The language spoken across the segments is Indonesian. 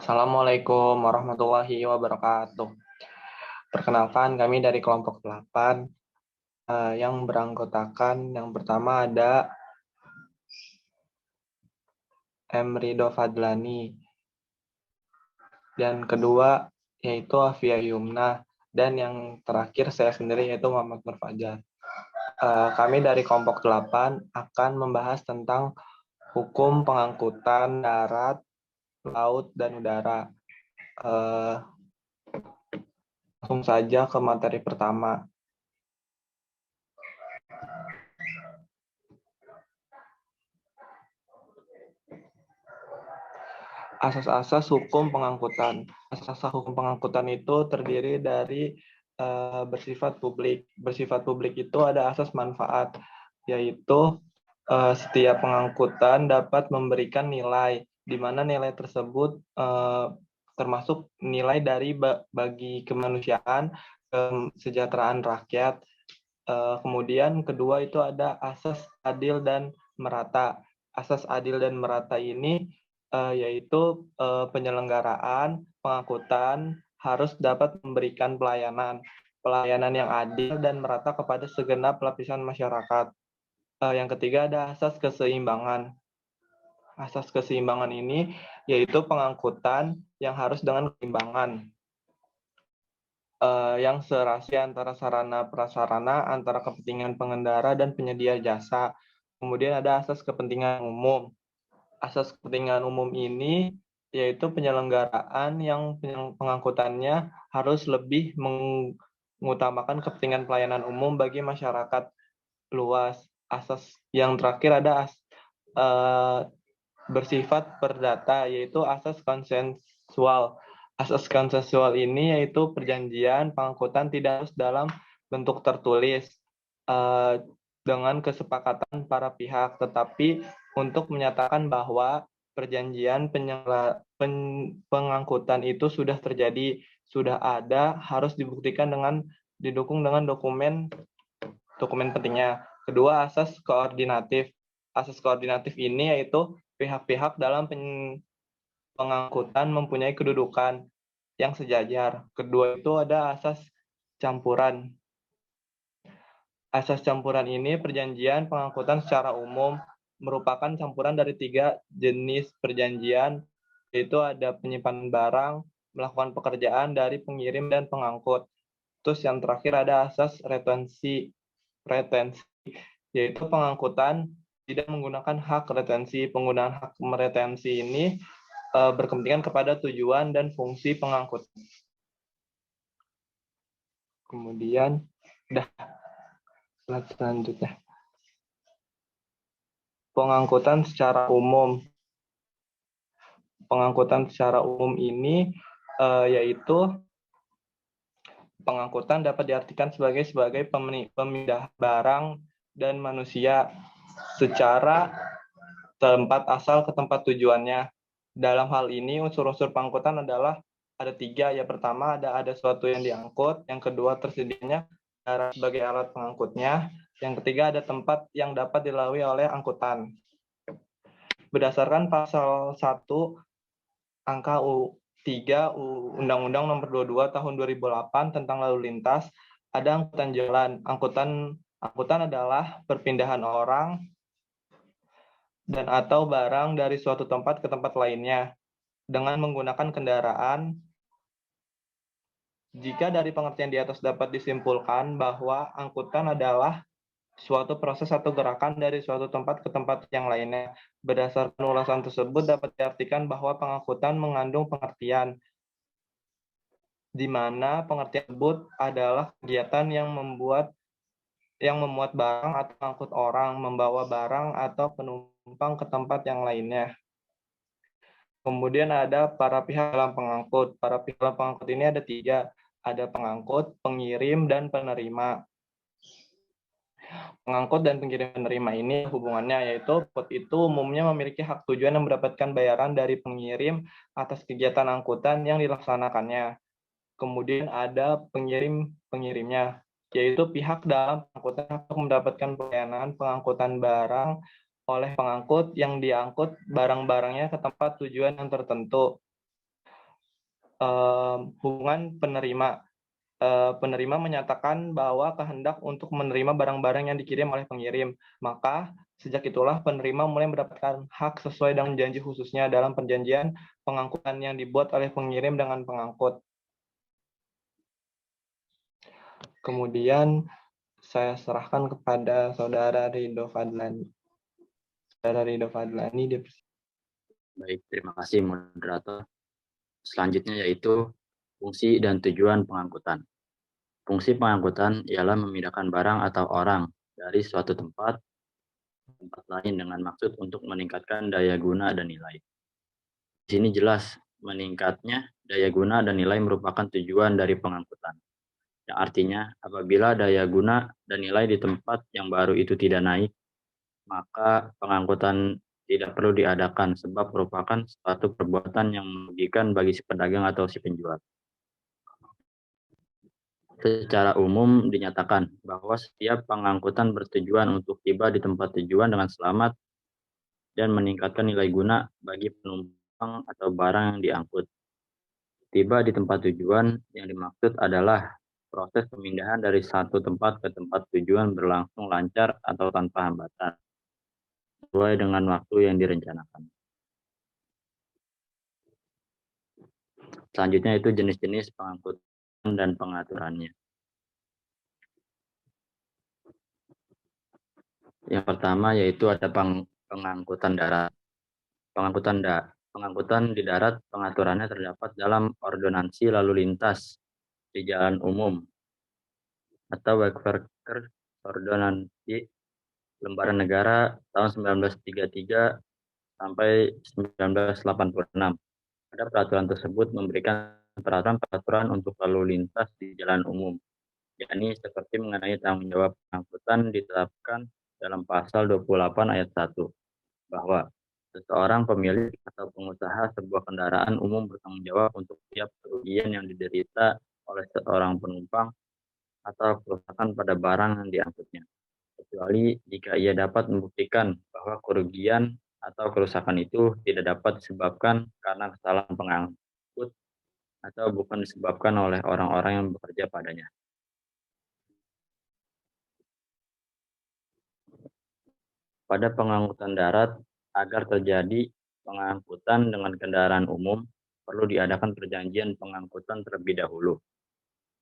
Assalamualaikum warahmatullahi wabarakatuh. Perkenalkan kami dari kelompok 8 yang beranggotakan yang pertama ada M. Ridho Fadlani dan kedua yaitu Afia Yumna dan yang terakhir saya sendiri yaitu Muhammad Nur Fajar. Kami dari kelompok 8 akan membahas tentang hukum pengangkutan darat, laut, dan udara. Langsung saja ke materi pertama. Asas-asas hukum pengangkutan. Asas-asas hukum pengangkutan itu terdiri dari bersifat publik. Bersifat publik itu ada asas manfaat, yaitu setiap pengangkutan dapat memberikan nilai, di mana nilai tersebut termasuk nilai dari bagi kemanusiaan, kesejahteraan rakyat. Kemudian kedua itu ada asas adil dan merata. Asas adil dan merata ini yaitu penyelenggaraan pengangkutan harus dapat memberikan pelayanan yang adil dan merata kepada segenap lapisan masyarakat. Yang ketiga ada asas keseimbangan. Asas keseimbangan ini yaitu pengangkutan yang harus dengan keseimbangan, yang serasi antara sarana prasarana, antara kepentingan pengendara dan penyedia jasa. Kemudian ada asas kepentingan umum. Asas kepentingan umum ini yaitu penyelenggaraan yang pengangkutannya harus lebih mengutamakan kepentingan pelayanan umum bagi masyarakat luas. Asas yang terakhir ada bersifat perdata, yaitu asas konsensual. Asas konsensual ini yaitu perjanjian pengangkutan tidak harus dalam bentuk tertulis dengan kesepakatan para pihak, tetapi untuk menyatakan bahwa perjanjian pengangkutan itu sudah terjadi, sudah ada, harus dibuktikan didukung dengan dokumen pentingnya. Kedua, asas koordinatif. Asas koordinatif ini yaitu pihak-pihak dalam pengangkutan mempunyai kedudukan yang sejajar. Kedua itu ada asas campuran. Asas campuran ini perjanjian pengangkutan secara umum merupakan campuran dari 3 jenis perjanjian, yaitu ada penyimpanan barang, melakukan pekerjaan dari pengirim dan pengangkut. Terus yang terakhir ada asas retensi, yaitu pengangkutan tidak menggunakan hak retensi. Penggunaan hak retensi ini berkepentingan kepada tujuan dan fungsi pengangkut. Kemudian, selanjutnya. Pengangkutan secara umum. Pengangkutan secara umum ini yaitu pengangkutan dapat diartikan sebagai pemindah barang dan manusia secara tempat asal ke tempat tujuannya. Dalam hal ini unsur-unsur pengangkutan adalah ada 3. Yang pertama ada sesuatu yang diangkut, yang kedua tersedianya darat sebagai alat pengangkutnya, yang ketiga ada tempat yang dapat dilalui oleh angkutan. Berdasarkan pasal 1 angka 3 Undang-Undang Nomor 22 Tahun 2008 tentang lalu lintas, ada angkutan jalan. Angkutan adalah perpindahan orang dan atau barang dari suatu tempat ke tempat lainnya dengan menggunakan kendaraan. Jika dari pengertian di atas dapat disimpulkan bahwa angkutan adalah suatu proses atau gerakan dari suatu tempat ke tempat yang lainnya. Berdasarkan ulasan tersebut dapat diartikan bahwa pengangkutan mengandung pengertian di mana pengertian tersebut adalah kegiatan yang memuat barang atau mengangkut orang, membawa barang atau penumpang ke tempat yang lainnya. Kemudian ada para pihak dalam pengangkut. Para pihak dalam pengangkut ini ada 3. Ada pengangkut, pengirim, dan penerima. Pengangkut dan pengirim penerima ini hubungannya yaitu pengangkut itu umumnya memiliki hak tujuan yang mendapatkan bayaran dari pengirim atas kegiatan angkutan yang dilaksanakannya. Kemudian ada pengirimnya, yaitu pihak dalam pengangkutan untuk mendapatkan pelayanan pengangkutan barang oleh pengangkut yang diangkut barang-barangnya ke tempat tujuan yang tertentu. hubungan penerima. Penerima menyatakan bahwa kehendak untuk menerima barang-barang yang dikirim oleh pengirim. Maka, sejak itulah penerima mulai mendapatkan hak sesuai dengan janji khususnya dalam perjanjian pengangkutan yang dibuat oleh pengirim dengan pengangkut. Kemudian, saya serahkan kepada Saudara Ridho Fadlani. Saudara Ridho Fadlani, Baik, terima kasih moderator. Selanjutnya yaitu fungsi dan tujuan pengangkutan. Fungsi pengangkutan ialah memindahkan barang atau orang dari suatu tempat ke tempat lain dengan maksud untuk meningkatkan daya guna dan nilai. Di sini jelas meningkatnya daya guna dan nilai merupakan tujuan dari pengangkutan. Yang artinya apabila daya guna dan nilai di tempat yang baru itu tidak naik, maka pengangkutan tidak perlu diadakan sebab merupakan suatu perbuatan yang merugikan bagi si pedagang atau si penjual. Secara umum dinyatakan bahwa setiap pengangkutan bertujuan untuk tiba di tempat tujuan dengan selamat dan meningkatkan nilai guna bagi penumpang atau barang yang diangkut. Tiba di tempat tujuan yang dimaksud adalah proses pemindahan dari satu tempat ke tempat tujuan berlangsung lancar atau tanpa hambatan, sesuai dengan waktu yang direncanakan. Selanjutnya itu jenis-jenis pengangkutan dan pengaturannya. Yang pertama yaitu ada pengangkutan darat. Pengangkutan di darat pengaturannya terdapat dalam ordonansi lalu lintas di jalan umum atau Wegwerker Ordonansi Lembaran Negara tahun 1933 sampai 1986. Pada peraturan tersebut memberikan peraturan untuk lalu lintas di jalan umum, yakni seperti mengenai tanggung jawab pengangkutan ditetapkan dalam pasal 28 ayat 1 bahwa seseorang pemilik atau pengusaha sebuah kendaraan umum bertanggung jawab untuk setiap kerugian yang diderita oleh seorang penumpang atau kerusakan pada barang yang diangkutnya, kecuali jika ia dapat membuktikan bahwa kerugian atau kerusakan itu tidak dapat disebabkan karena kesalahan pengangkut atau bukan disebabkan oleh orang-orang yang bekerja padanya. Pada pengangkutan darat, agar terjadi pengangkutan dengan kendaraan umum, perlu diadakan perjanjian pengangkutan terlebih dahulu,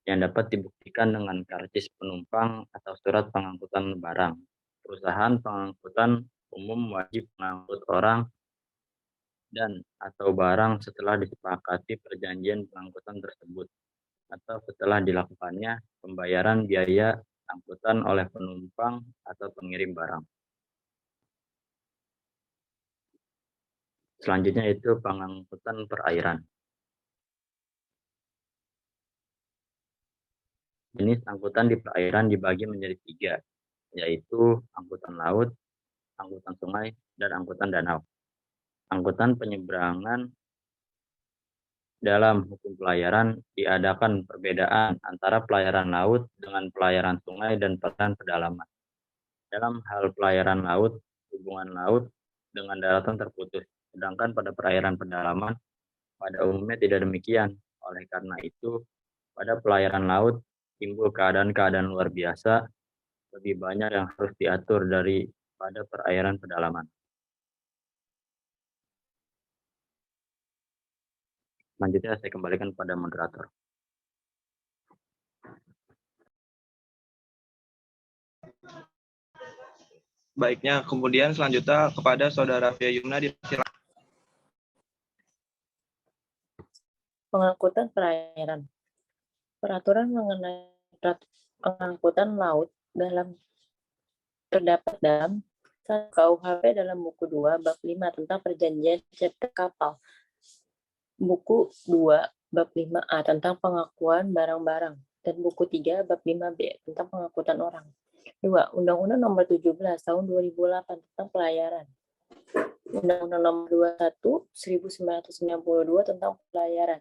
yang dapat dibuktikan dengan karcis penumpang atau surat pengangkutan barang. Perusahaan pengangkutan umum wajib mengangkut orang dan atau barang setelah disepakati perjanjian pengangkutan tersebut, atau setelah dilakukannya pembayaran biaya angkutan oleh penumpang atau pengirim barang. Selanjutnya itu pengangkutan perairan. Jenis angkutan di perairan dibagi menjadi 3, yaitu angkutan laut, angkutan sungai, dan angkutan danau. Angkutan penyeberangan dalam hukum pelayaran diadakan perbedaan antara pelayaran laut dengan pelayaran sungai dan pelayaran pedalaman. Dalam hal pelayaran laut, hubungan laut dengan daratan terputus, sedangkan pada perairan pedalaman pada umumnya tidak demikian. Oleh karena itu, pada pelayaran laut timbul keadaan-keadaan luar biasa, lebih banyak yang harus diatur daripada perairan pedalaman. Selanjutnya saya kembalikan pada moderator. baiknya, kemudian selanjutnya kepada Saudara Fia Yumna, dipersilakan. Pengangkutan perairan. Peraturan mengenai pengangkutan laut terdapat dalam KUHP dalam buku 2 bab 5 tentang perjanjian chapter kapal. Buku 2 bab 5A tentang pengakuan barang-barang dan buku 3 bab 5B tentang pengangkutan orang. 2. Undang-Undang Nomor 17 Tahun 2008 tentang pelayaran. Undang-Undang Nomor 21 1992 tentang pelayaran.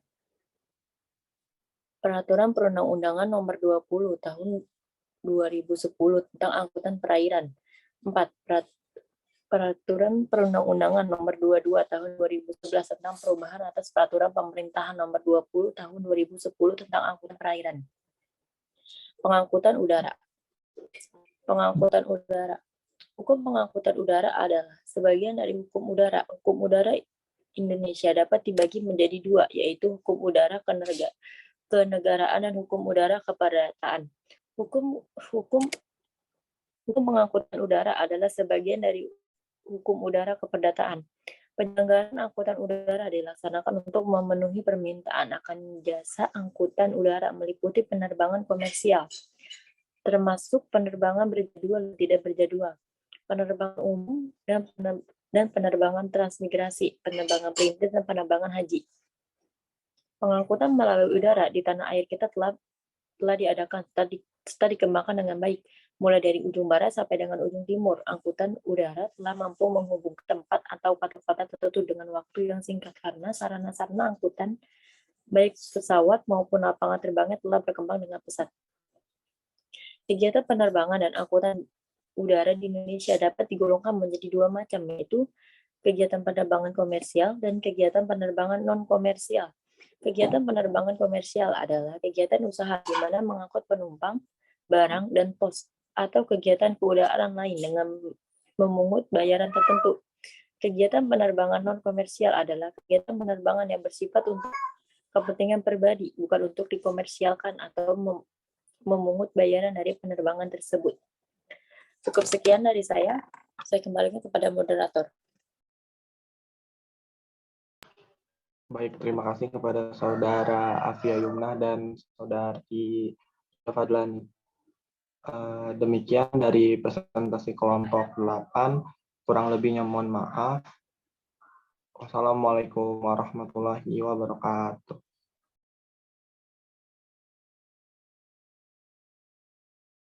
Peraturan Perundang-undangan Nomor 20 Tahun 2010 tentang angkutan perairan. 4. Peraturan Perundang-undangan Nomor 22 Tahun 2011 tentang perubahan atas Peraturan Pemerintahan Nomor 20 Tahun 2010 tentang angkutan perairan. Pengangkutan udara. Pengangkutan udara. Hukum pengangkutan udara adalah sebagian dari hukum udara. Hukum udara Indonesia dapat dibagi menjadi dua, yaitu hukum udara kenegaraan dan hukum udara keperdataan. Hukum pengangkutan udara adalah sebagian dari hukum udara keperdataan. Penyelenggaraan angkutan udara dilaksanakan untuk memenuhi permintaan akan jasa angkutan udara meliputi penerbangan komersial, termasuk penerbangan berjadwal dan tidak berjadwal, penerbangan umum dan penerbangan transmigrasi, penerbangan perintis dan penerbangan haji. Pengangkutan melalui udara di tanah air kita telah diadakan serta dikembangkan dengan baik. Mulai dari ujung barat sampai dengan ujung timur, angkutan udara telah mampu menghubungkan tempat atau kota-kota tertentu dengan waktu yang singkat karena sarana-sarana angkutan, baik pesawat maupun lapangan terbangnya telah berkembang dengan pesat. Kegiatan penerbangan dan angkutan udara di Indonesia dapat digolongkan menjadi dua macam, yaitu kegiatan penerbangan komersial dan kegiatan penerbangan non-komersial. Kegiatan penerbangan komersial adalah kegiatan usaha di mana mengangkut penumpang, barang, dan pos, atau kegiatan keudaan lain dengan memungut bayaran tertentu. Kegiatan penerbangan non-komersial adalah kegiatan penerbangan yang bersifat untuk kepentingan pribadi, bukan untuk dikomersialkan atau memungut bayaran dari penerbangan tersebut. Cukup sekian dari saya kembalikan kepada moderator. Baik, terima kasih kepada Saudara Afia Yumna dan Saudari Fadlani. Demikian dari presentasi kelompok 8. Kurang lebihnya mohon maaf. Wassalamualaikum warahmatullahi wabarakatuh.